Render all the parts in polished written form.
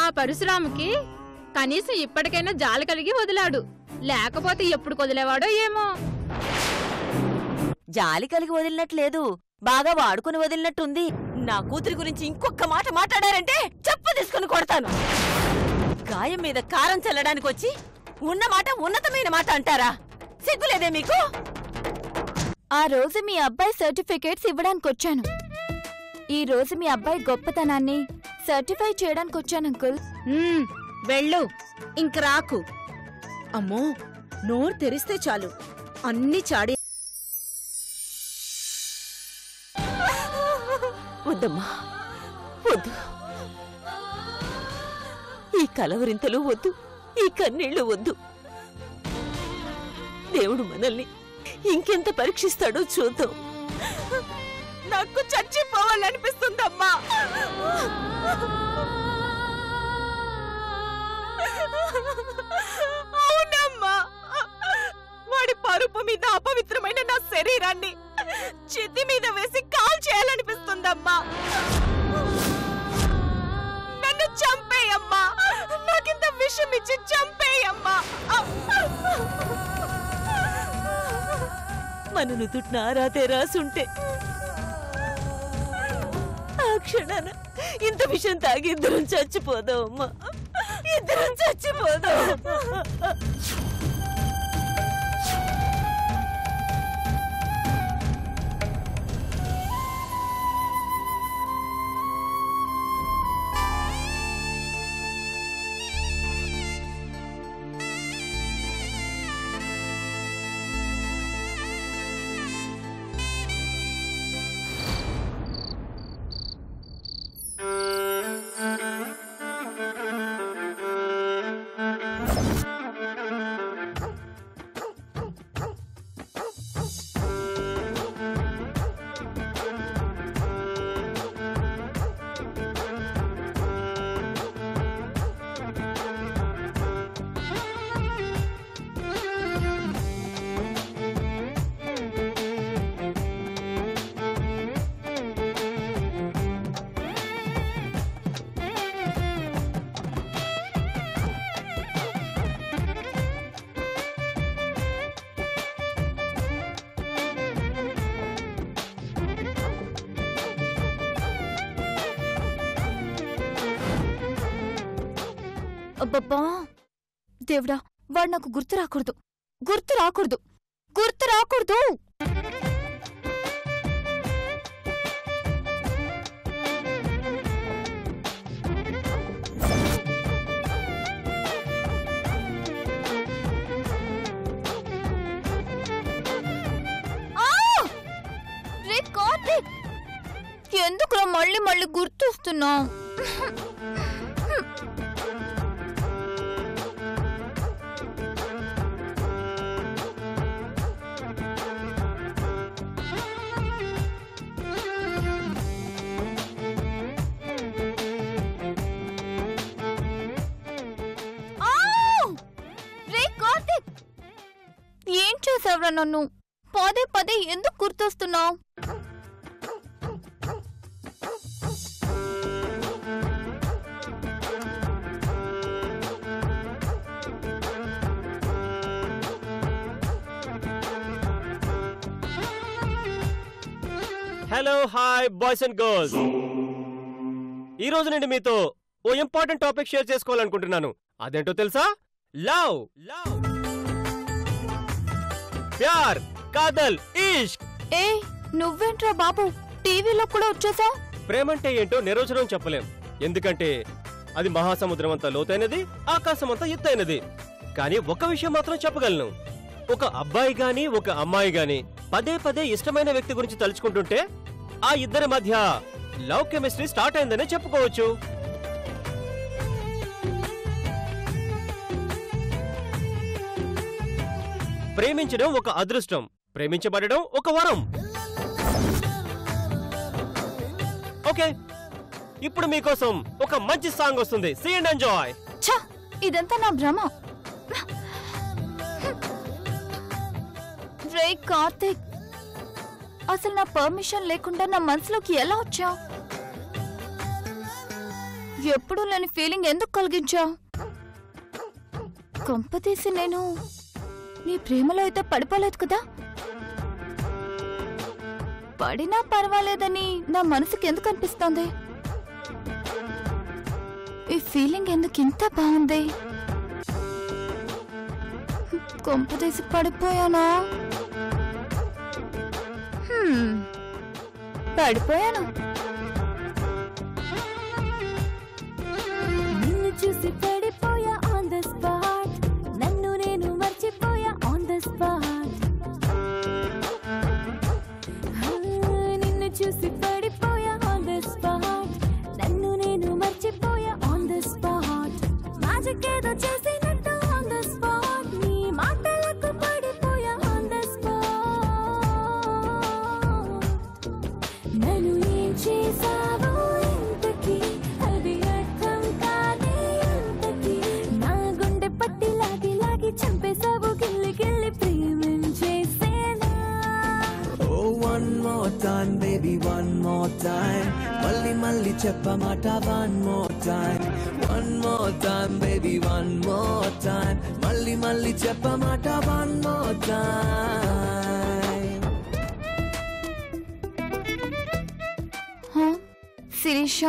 ఆ పరశురాముకి కనీసం ఇప్పటికైనా జాలి కలిగి వదిలాడు, లేకపోతే ఎప్పుడు వదిలేవాడో ఏమో. జాలి కలిగి వదిలినట్లేదు, బాగా వాడుకుని వదిలినట్టుంది. నా కూతురి గురించి ఇంకొక మాట మాట్లాడారంటే చెప్పు తీసుకుని కొడతాను. గాయం మీద కారం చల్లడానికి వచ్చి ఉన్న మాట ఉన్నతమైన మాట అంటారా? సిగ్గులేదే మీకు? ఆ రోజు మీ అబ్బాయి సర్టిఫికేట్స్ ఇవ్వడానికి వచ్చాను. ఈ రోజు మీ అబ్బాయి గొప్పతనాన్ని సర్టిఫై చేయడానికి వచ్చాను అంకుల్. వెళ్ళు, ఇంక రాకు. అమ్మో, నోరు తెరిస్తే చాలు అన్ని చాడి. వద్దమ్మా, వద్దు. ఈ కలవరింతలు వద్దు, ఈ కన్నీళ్లు వద్దు. దేవుడు మనల్ని ఇంకెంత పరీక్షిస్తాడో చూద్దాం. నాకు చచ్చిపోవాలనిపిస్తుందమ్మా. అవునమ్మా, వాడి పరుపు మీద అపవిత్రమైన నా శరీరాన్ని చితి మీద వేసి కాల్ చేయాలనిపిస్తుందమ్మా. నన్ను చంపేయమ్మా, నాకింత విషం ఇచ్చి చంపేయమ్మా. మనను తుట్టిన ఆరాతే రాసుంటే ఆ క్షణాన ఇంత విషయం తాగి ఇద్దరం చచ్చిపోదాం అమ్మా, ఇద్దరం చచ్చిపోదాం. అబ్బబ్బా దేవుడా, వాడు నాకు గుర్తు రాకూడదు, గుర్తు రాకూడదు, గుర్తు రాకూడదు. ఎందుకురా మళ్ళీ మళ్ళీ గుర్తొస్తున్నావు? ఏం చేసావురా నన్ను? పదే పదే ఎందుకు గుర్తొస్తున్నావు? Hello, hi boys and girls. ఈ రోజు నేను మీతో ఓ ఇంపార్టెంట్ టాపిక్ షేర్ చేసుకోవాలనుకుంటున్నాను. అదేంటో తెలుసా? లవ్, ప్యార్, కాదల్, ఇష్క్. ఏ నువ్వేంట్రా బాబు, టీవీలో కూడా వచ్చేసా? ప్రేమంటే ఏంటో నిర్వచనం చెప్పలేం, ఎందుకంటే అది మహాసముద్రం అంతా లోతైనది, ఆకాశం అంతా ఎత్తైనది. కానీ ఒక విషయం మాత్రం చెప్పగలను, ఒక అబ్బాయి గాని ఒక అమ్మాయి గాని పదే పదే ఇష్టమైన వ్యక్తి గురించి తలుచుకుంటుంటే ఆ ఇద్దరి మధ్య లవ్ కెమిస్ట్రీ స్టార్ట్ అయిందనే చెప్పుకోవచ్చు. ప్రేమించడం ఒక అదృష్టం, ప్రేమించబడడం ఒక వరం. ఓకే, ఇప్పుడు మీకోసం ఒక మంచి సాంగ్ వస్తుంది. See and enjoy. ఛ, ఇదంతా నా భ్రమ. రే కార్తిక్, అసలు నా పర్మిషన్ లేకుండా నా మనసులోకి ఎలా వచ్చావు? ఎప్పుడూ లేని ఫీలింగ్ ఎందుకు కలిగించావు? కొంపతీసి నేను నీ ప్రేమలో అయితే పడిపోలేదు కదా? పడినా పర్వాలేదని నా మనసుకి ఎందుకు అనిపిస్తోంది? ఈ ఫీలింగ్ ఎందుకు ఇంత బాగుంది? కొంపతీసి పడిపోయానా? పడిపోయాను. నిన్ను చూసి పడిపోయా ఆన్ ద స్పాట్, నన్ను నేను మర్చిపోయా ఆన్ ద స్పాట్. నిన్ను చూసి పడిపోయా ఆన్ ద స్పాట్, నన్ను నేను మర్చిపోయా ఆన్ ద స్పాట్. మ్యాజిక్ ఏదో చేసినట్టు ఆన్ ద స్పాట్, నీ మాటలకు పడిపోయా ఆన్ ద స్పాట్. నన్ను ఏం చేసావో ఇంతకీ అది అర్థం కాదే ఇంతకీ. నా గుండె పట్టి లాగి లాగి చంపేసావు గిల్లి గిల్లి ప్రేమించేసేనా. Oh, one more time, baby, one more time. Malli malli cheppamata one more time. One more time, baby, one more time. Malli malli cheppamata one more time. Sirisha,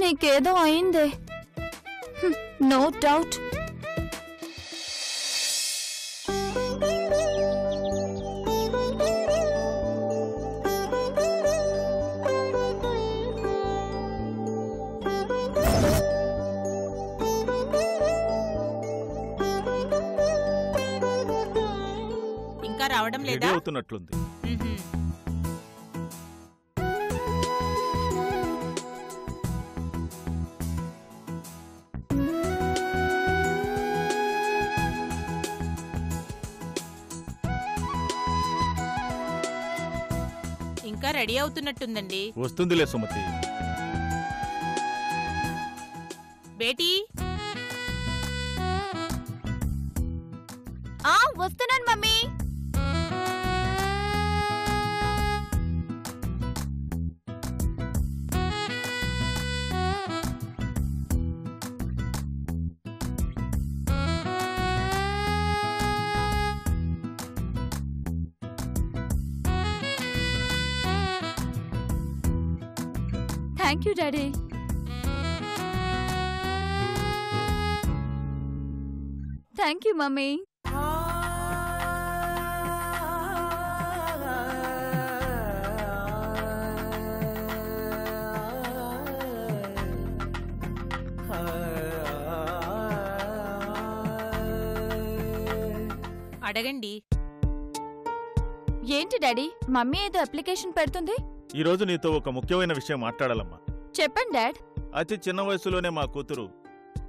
నీకేదో అయిందే. No doubt. ఇంకా రావడం రెడీ లేదా? అవుతున్నట్లుంది. ఇంకా రెడీ అవుతున్నట్టుందండి. వస్తుందిలే సుమతి. బేటీ, వస్తున్నాను mummy. Thank you daddy. Thank you mummy. అడగండి. ఏంటి డాడీ, మమ్మీ ఏదో అప్లికేషన్ పెడుతుంది? ఈరోజు నీతో ఒక ముఖ్యమైన విషయం మాట్లాడాలమ్మా. చెప్పండి డాడ్. అతి చిన్న వయసులోనే మా కూతురు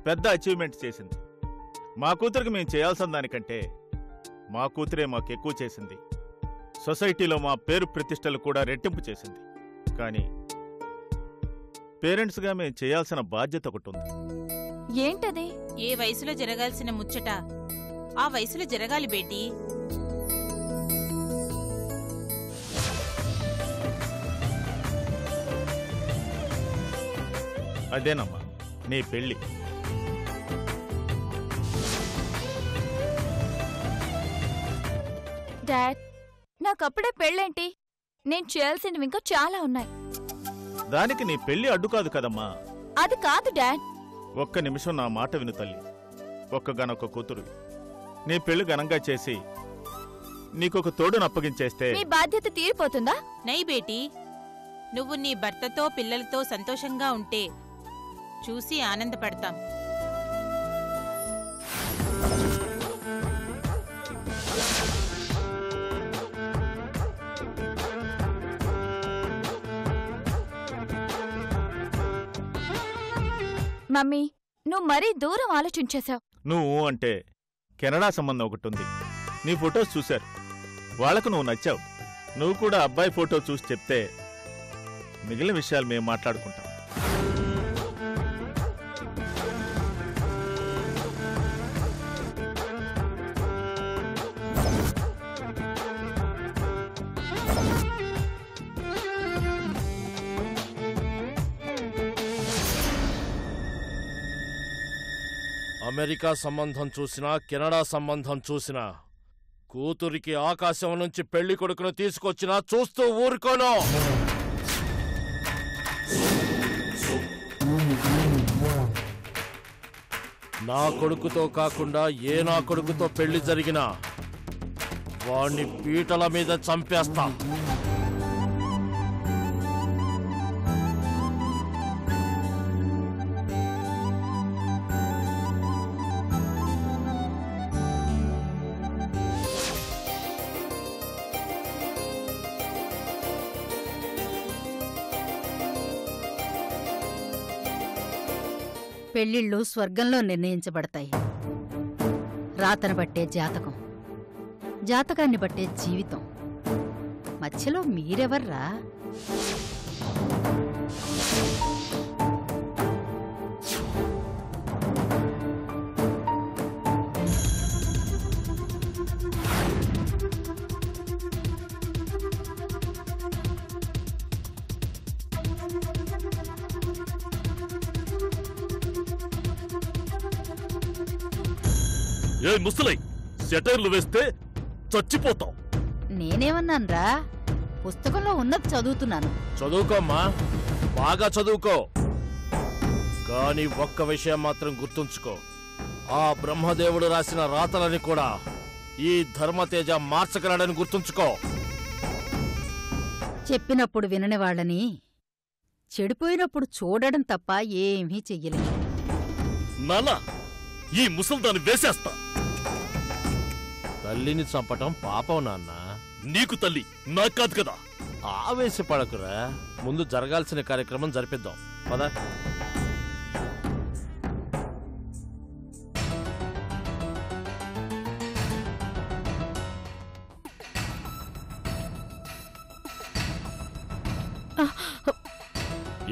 పెద్ద అచీవ్మెంట్ చేసింది. మా కూతురికి మేము చేయాల్సిన దానికంటే మా కూతురే మాకెక్కువ చేసింది. సొసైటీలో మా పేరు ప్రతిష్టలు కూడా రెట్టింపు చేసింది. కానీ పేరెంట్స్గా మేము చేయాల్సిన బాధ్యత ఒకటి ఉంది. ఏంటది? ఏ వయసులో జరగాల్సిన ముచ్చట ఆ వయసులో జరగాలి బేటీ. అదేనమ్మా, నీ పెళ్ళి. డాడ్, నాకప్పుడే పెళ్ళేంటి? నేను చేయాల్సినవి ఇంకా చాలా ఉన్నాయి. దానికి నీ పెళ్లి అడ్డు కాదు కదమ్మా. అది కాదు డాడ్. ఒక్క నిమిషం నా మాట విను తల్లి. ఒక్కగానొక్క కూతురు. నీ పెళ్లి ఘనంగా చేసి నీకొక తోడును అప్పగించేస్తే మీ బాధ్యత తీరిపోతుందా? నై బేటీ, నువ్వు నీ భర్తతో పిల్లలతో సంతోషంగా ఉంటే చూసి ఆనందపడతాం. మమ్మీ, నువ్వు మరీ దూరం ఆలోచించేశావు. నువ్వు అంటే కెనడా సంబంధం ఒకటుంది. నీ ఫొటోస్ చూశారు, వాళ్లకు నువ్వు నచ్చావు. నువ్వు కూడా అబ్బాయి ఫోటో చూసి చెప్తే మిగిలిన విషయాలు మేము మాట్లాడుకుంటాం. అమెరికా సంబంధం చూసినా కెనడా సంబంధం చూసినా కూతురికి ఆకాశం నుంచి పెళ్లి కొడుకును తీసుకొచ్చినా చూస్తూ ఊరుకోను. నా కొడుకుతో కాకుండా ఏ నా కొడుకుతో పెళ్లి జరిగినా వాణ్ణి పీటల మీద చంపేస్తా. పెళ్ళిళ్ళు స్వర్గంలో నిర్ణయించబడతాయి. రాతను బట్టే జాతకం, జాతకాన్ని బట్టే జీవితం. మధ్యలో మీరెవర్రా? ఏ ముసలై, సెటైర్లు వేస్తే చచ్చిపోతావు. నేనేమన్నాన్రా? పుస్తకంలో ఉన్నది చదువుతున్నాను. చదువుకోమ్మా, బాగా చదువుకో. కానీ ఒక్క విషయం మాత్రం గుర్తుంచుకో, ఆ బ్రహ్మదేవుడు రాసిన రాతలని కూడా ఈ ధర్మతేజ మార్చగలడని గుర్తుంచుకో. చెప్పినప్పుడు వినని వాళ్ళని చెడిపోయినప్పుడు చూడడం తప్ప ఏమీ చెయ్యలేదు. నాన్న, ఈ ముసల్దాన్ని వేసేస్తా. తల్లిని చంపటం పాపం నాన్న. నీకు తల్లి, నాకు కాదు కదా. ఆవేశపడకురా, ముందు జరగాల్సిన కార్యక్రమం జరిపిద్దాం పద.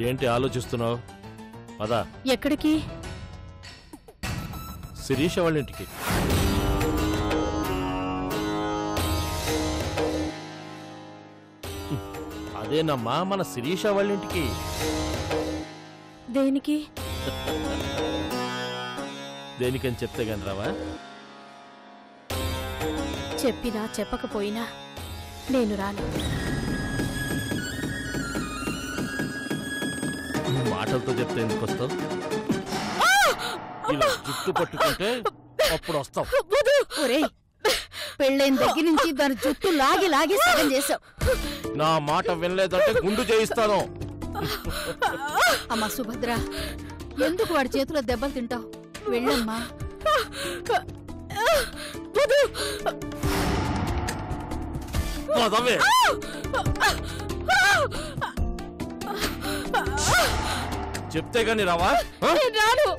ఏంటి ఆలోచిస్తున్నావు? పద. ఎక్కడికి? శిరీష వాళ్ళింటికి. అదేనమ్మా, మన శిరీష వాళ్ళింటికి. దేనికి? దేనికని చెప్తే గాని రావా? చెప్పినా చెప్పకపోయినా నేను రాను. మాటలతో చెప్తే ఎందుకు వస్తావు? ఇలా జుట్టు పట్టుకుంటే అప్పుడు వస్తావు. పెళ్ళైన దగ్గర నుంచి దాని జుట్టు లాగి లాగి సగం చేశావు. నా మాట వినలేదంటే గుండు చేయిస్తాను. అమ్మా సుభద్ర, ఎందుకు వాడి చేతిలో దెబ్బలు తింటావు? వెళ్ళమ్మా. చెప్తే గాని రావా? రాను.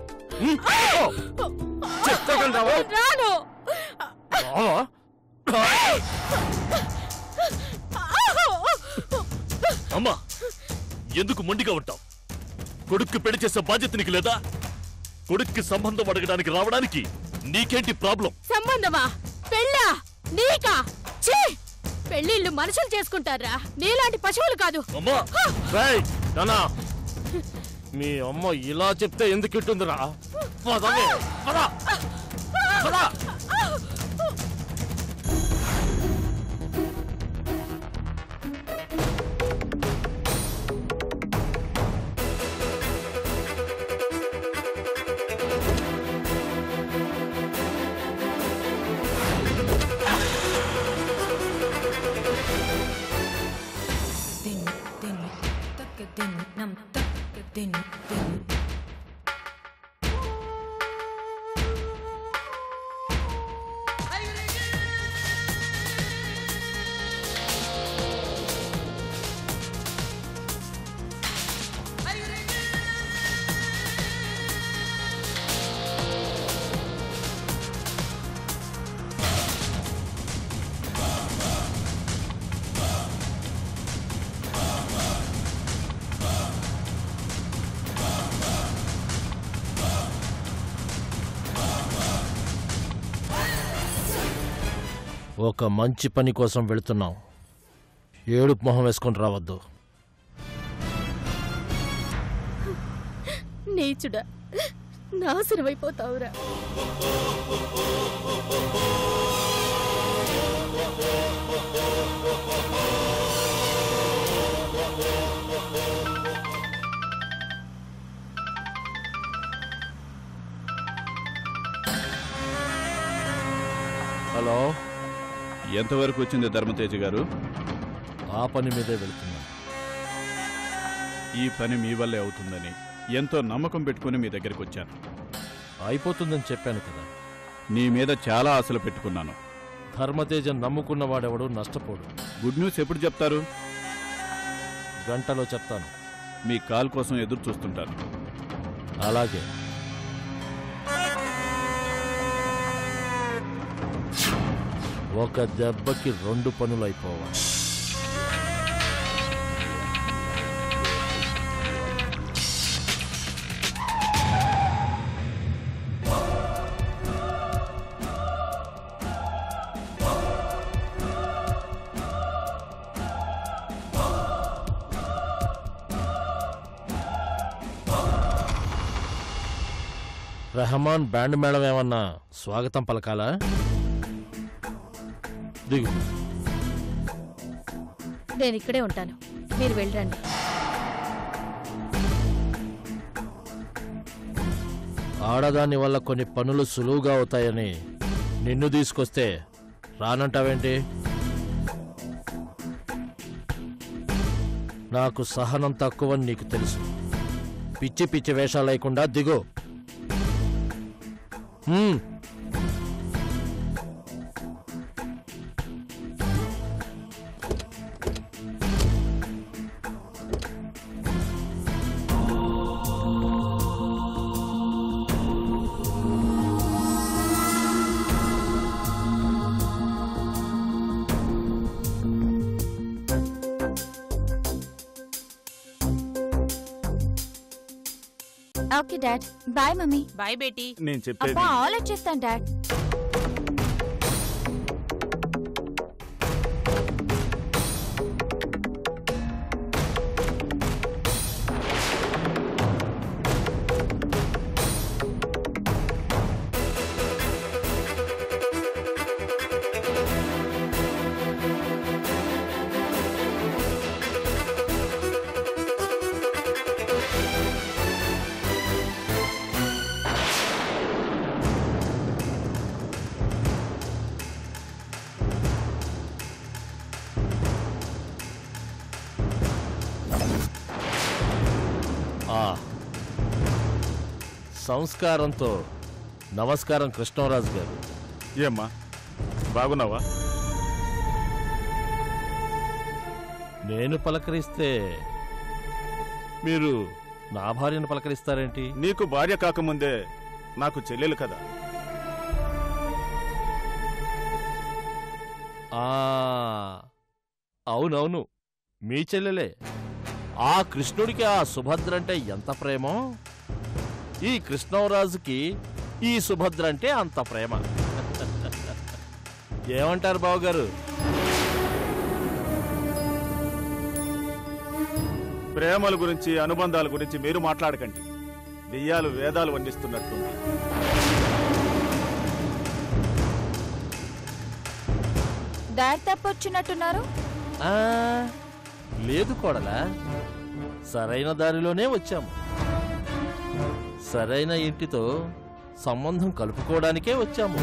చెప్తే గాని రావా? రాను. అమ్మా, ఎందుకు మొండిగా ఉంటావు? కొడుక్కి పెళ్లి చేసే బాధ్యత నీకు లేదా? కొడుక్కి సంబంధం అడగడానికి రావడానికి నీకేంటి ప్రాబ్లం? సంబంధమా? పెళ్ళా? నీకా? ఛీ! పెళ్ళిళ్ళు మనుషులు చేసుకుంటారా, నీలాంటి పశువులు కాదు. అమ్మా, రేయ్ నాన్నా, మీ అమ్మ ఇలా చెప్తే ఎందుకు ఇట్టుందిరా? పదవే, పద, పద. ఒక మంచి పని కోసం వెళుతున్నాం. ఏడుపు మొహం వేసుకొని రావద్దు. నీచుడా, నాశనమైపోతావురా. హలో, ఎంతవరకు వచ్చింది ధర్మతేజ గారు? ఆ పని మీదే వెళుతున్నాను. ఈ పని మీ వల్లే అవుతుందని ఎంతో నమ్మకం పెట్టుకుని మీ దగ్గరికి వచ్చాను. అయిపోతుందని చెప్పాను కదా. నీ మీద చాలా ఆశలు పెట్టుకున్నాను. ధర్మతేజ నమ్ముకున్నవాడెవడు నష్టపోడు. గుడ్ న్యూస్ ఎప్పుడు చెప్తారు? గంటలో చెప్తాను. మీ కాల్ కోసం ఎదురు చూస్తుంటాను. అలాగే. ఒక దెబ్బకి 2 పనులు అయిపోవాలి. రెహమాన్ బ్యాండ్ మేళం ఏమన్నా స్వాగతం పలకాలా? దిగు. నేను ఇక్కడే ఉంటాను, మీరు వెళ్ళండి. ఆడదాని వల్ల కొన్ని పనులు సులువుగా అవుతాయని నిన్ను తీసుకొస్తే రానంటావేంటి? నాకు సహనం తక్కువని నీకు తెలుసు. పిచ్చి పిచ్చి వేషాలు లేకుండా దిగు. Okay dad. Bye mummy. Bye బేటీ. నేను చెప్పేది అబ్బా ఆల్ వచ్చేస్తాను డాడ్. సంస్కారంతో నమస్కారం కృష్ణరాజు గారు. ఏమ్మా బాగున్నావా? నేను పలకరిస్తే మీరు నా భార్యను పలకరిస్తారేంటి? నీకు భార్య కాకముందే నాకు చెల్లెలు కదా. అవునవును, మీ చెల్లెలే. ఆ కృష్ణుడికి ఆ సుభద్ర అంటే ఎంత ప్రేమో, ఈ కృష్ణరాజుకి ఈ సుభద్ర అంటే అంత ప్రేమ. ఏమంటారు బావగారు? ప్రేమల గురించి అనుబంధాల గురించి మీరు మాట్లాడకండి. దెయ్యాలు వేదాలు వండిస్తున్నట్టుంది. డాడ్ తప్పొచ్చినట్టున్నారు. లేదు కోడలా, సరైన దారిలోనే వచ్చాము. సరైన ఇంటితో సంబంధం కలుపుకోవడానికే వచ్చాము.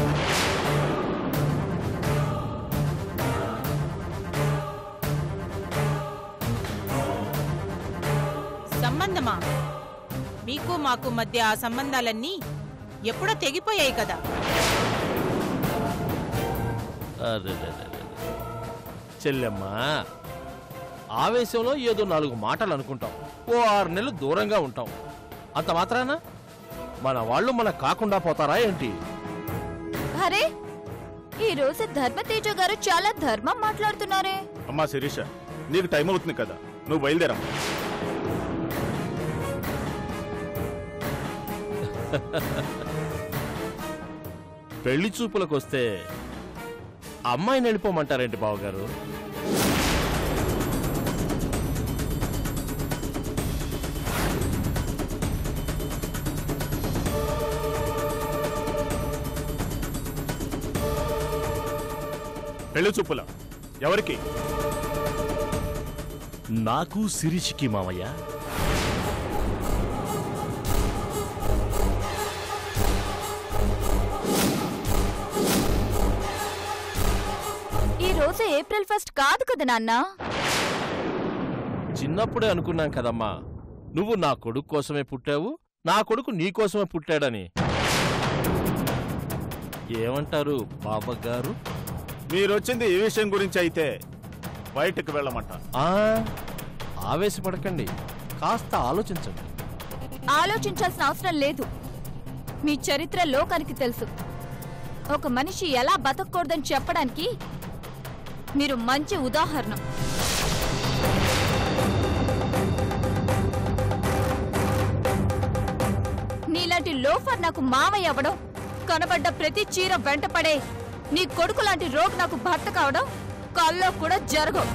సంబంధమా? మీకు మాకు మధ్య ఆ సంబంధాలన్నీ ఎప్పుడో తెగిపోయాయి కదా. చెల్లెమ్మా, ఆవేశంలో ఏదో 4 మాటలు అనుకుంటాం, ఓ 6 నెలలు దూరంగా ఉంటాం. అంత మాత్రాన మన వాళ్ళు మనకు కాకుండా పోతారా ఏంటి? అరే, ఈ రోజు ధర్మతేజ గారు చాలా ధర్మం మాట్లాడుతున్నారే. అమ్మా శిరీష, నీకు టైం అవుతుంది కదా, నువ్వు బయలుదేరమ్మా. పెళ్లి చూపులకొస్తే అమ్మాయిని వెళ్ళిపోమంటారేంటి బావగారు? పెళ్లి చూపులా ఎవరికి? నాకు శిరీషికి మామయ్య. ఈ రోజు ఏప్రిల్ 1 కాదు కదా నాన్న. చిన్నప్పుడే అనుకున్నాం కదమ్మా, నువ్వు నా కొడుకు కోసమే పుట్టావు, నా కొడుకు నీ కోసమే పుట్టాడని. ఏమంటారు బావగారు? మీరొచ్చింది ఈ విషయం గురించి అయితే బయటకు వెళ్ళమంట. ఆవేశపడకండి, కాస్త ఆలోచించండి. ఆలోచించాల్సిన అవసరం లేదు. మీ చరిత్ర లోకానికి తెలుసు. ఒక మనిషి ఎలా బతకూడదని చెప్పడానికి మీరు మంచి ఉదాహరణ. నీలాంటి లోఫర్ నాకు మామయ్య అవ్వడం, కనబడ్డ ప్రతి చీర వెంటపడే నీ కొడుకు లాంటి రోగ్ నాకు భర్త కావడం కల్లో కూడా జరగవు.